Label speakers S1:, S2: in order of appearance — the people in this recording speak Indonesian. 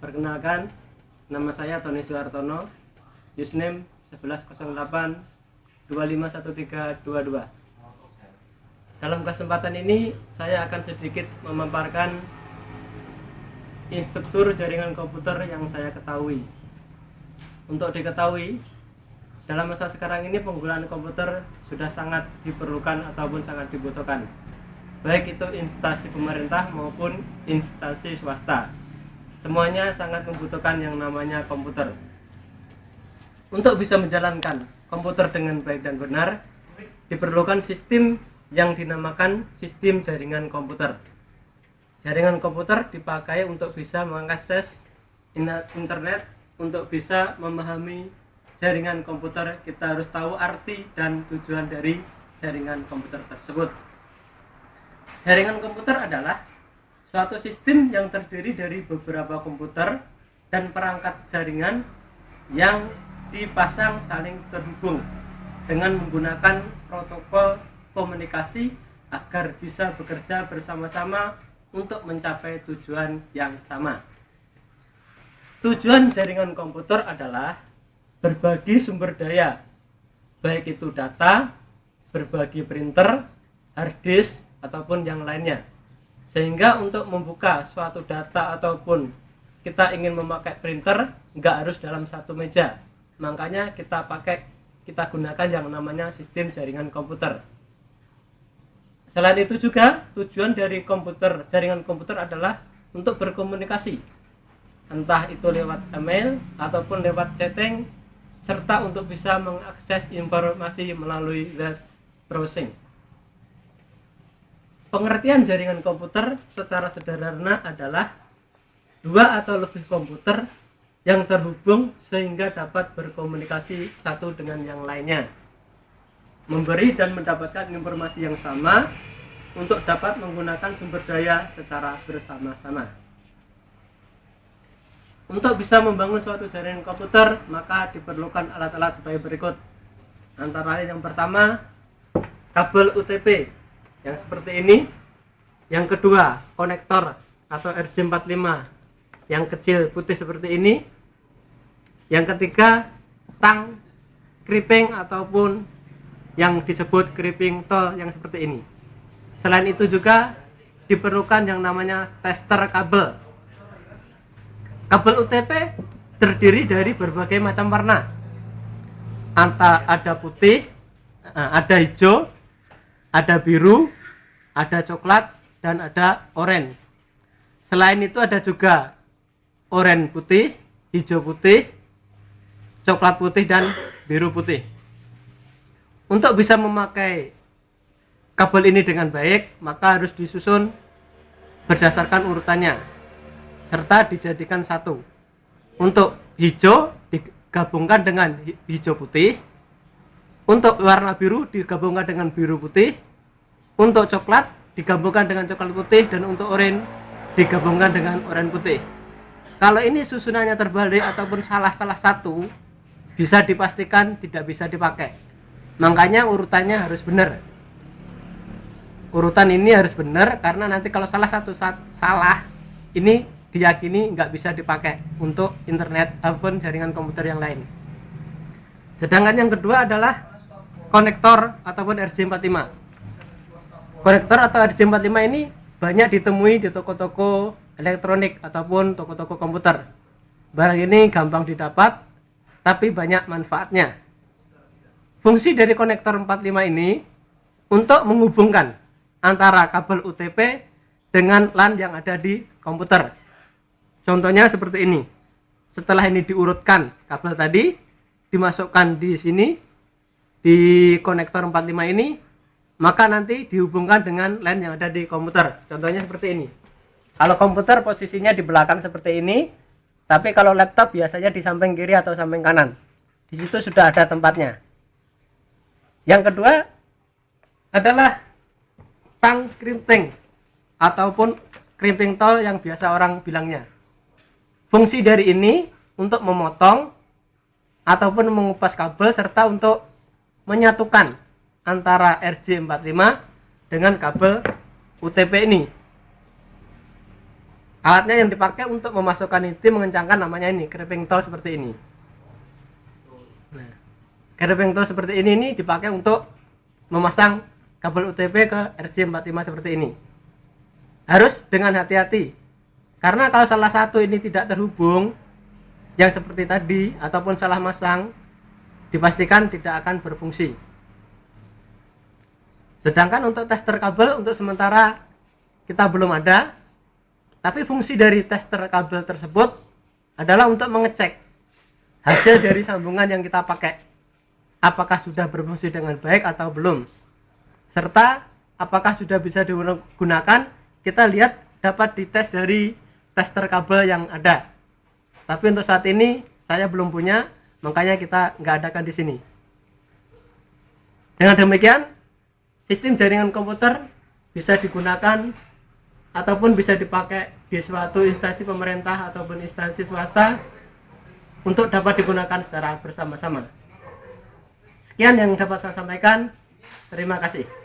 S1: Perkenalkan, nama saya Tony Suhartono, username 1108 251322. Dalam kesempatan ini saya akan sedikit memaparkan instruktur jaringan komputer yang saya ketahui. Untuk diketahui, dalam masa sekarang ini penggunaan komputer sudah sangat diperlukan ataupun sangat dibutuhkan, baik itu instansi pemerintah maupun instansi swasta. Semuanya sangat membutuhkan yang namanya komputer. Untuk bisa menjalankan komputer dengan baik dan benar, diperlukan sistem yang dinamakan sistem jaringan komputer. Jaringan komputer dipakai untuk bisa mengakses internet. Untuk bisa memahami jaringan komputer, kita harus tahu arti dan tujuan dari jaringan komputer tersebut. Jaringan komputer adalah suatu sistem yang terdiri dari beberapa komputer dan perangkat jaringan yang dipasang saling terhubung dengan menggunakan protokol komunikasi agar bisa bekerja bersama-sama untuk mencapai tujuan yang sama. Tujuan jaringan komputer adalah berbagi sumber daya, baik itu data, berbagi printer, hard disk, ataupun yang lainnya. Sehingga untuk membuka suatu data ataupun kita ingin memakai printer, nggak harus dalam satu meja. Makanya kita gunakan yang namanya sistem jaringan komputer. Selain itu juga tujuan dari jaringan komputer adalah untuk berkomunikasi, entah itu lewat email ataupun lewat chatting, serta untuk bisa mengakses informasi melalui web browsing. Pengertian jaringan komputer secara sederhana adalah dua atau lebih komputer yang terhubung sehingga dapat berkomunikasi satu dengan yang lainnya, memberi dan mendapatkan informasi yang sama untuk dapat menggunakan sumber daya secara bersama-sama. Untuk bisa membangun suatu jaringan komputer, maka diperlukan alat-alat sebagai berikut. Antara lain yang pertama, kabel UTP yang seperti ini. Yang kedua, konektor atau RJ45 yang kecil putih seperti ini. Yang ketiga, tang crimping ataupun yang disebut crimping tool yang seperti ini. Selain itu juga diperlukan yang namanya tester kabel. Kabel UTP terdiri dari berbagai macam warna. Ada putih, ada hijau, ada biru, ada coklat, dan ada oranye. Selain itu ada juga oranye putih, hijau putih, coklat putih, dan biru putih. Untuk bisa memakai kabel ini dengan baik, maka harus disusun berdasarkan urutannya, serta dijadikan satu. Untuk hijau digabungkan dengan hijau putih, untuk warna biru digabungkan dengan biru putih, untuk coklat digabungkan dengan coklat putih, dan untuk oranye digabungkan dengan oranye putih. Kalau ini susunannya terbalik ataupun salah satu, bisa dipastikan tidak bisa dipakai. Makanya urutannya harus benar. Urutan ini harus benar, karena nanti kalau salah satu salah, ini diyakini nggak bisa dipakai untuk internet ataupun jaringan komputer yang lain. Sedangkan yang kedua adalah konektor ataupun RJ45. Konektor atau RJ45 ini banyak ditemui di toko-toko elektronik ataupun toko-toko komputer. Barang ini gampang didapat, tapi banyak manfaatnya. Fungsi dari konektor 45 ini untuk menghubungkan antara kabel UTP dengan LAN yang ada di komputer. Contohnya seperti ini. Setelah ini diurutkan kabel tadi, dimasukkan di sini, di konektor 45 ini, maka nanti dihubungkan dengan LAN yang ada di komputer. Contohnya seperti ini. Kalau komputer posisinya di belakang seperti ini, tapi kalau laptop biasanya di samping kiri atau samping kanan. Di situ sudah ada tempatnya. Yang kedua adalah tang crimping ataupun crimping tool yang biasa orang bilangnya. Fungsi dari ini untuk memotong ataupun mengupas kabel serta untuk menyatukan antara RJ45 dengan kabel UTP ini. Alatnya yang dipakai untuk memasukkan inti mengencangkan namanya ini crimping tool seperti ini. Nah, crimping tool seperti ini dipakai untuk memasang kabel UTP ke RJ45 seperti ini. Harus dengan hati-hati, karena kalau salah satu ini tidak terhubung yang seperti tadi ataupun salah masang, dipastikan tidak akan berfungsi. Sedangkan untuk tester kabel untuk sementara kita belum ada, tapi fungsi dari tester kabel tersebut adalah untuk mengecek hasil dari sambungan yang kita pakai, apakah sudah berfungsi dengan baik atau belum, serta apakah sudah bisa digunakan. Kita lihat dapat dites dari tester kabel yang ada. Tapi untuk saat ini saya belum punya, makanya kita nggak adakan di sini. Dengan demikian, sistem jaringan komputer bisa digunakan ataupun bisa dipakai di suatu instansi pemerintah ataupun instansi swasta untuk dapat digunakan secara bersama-sama. Sekian yang dapat saya sampaikan. Terima kasih.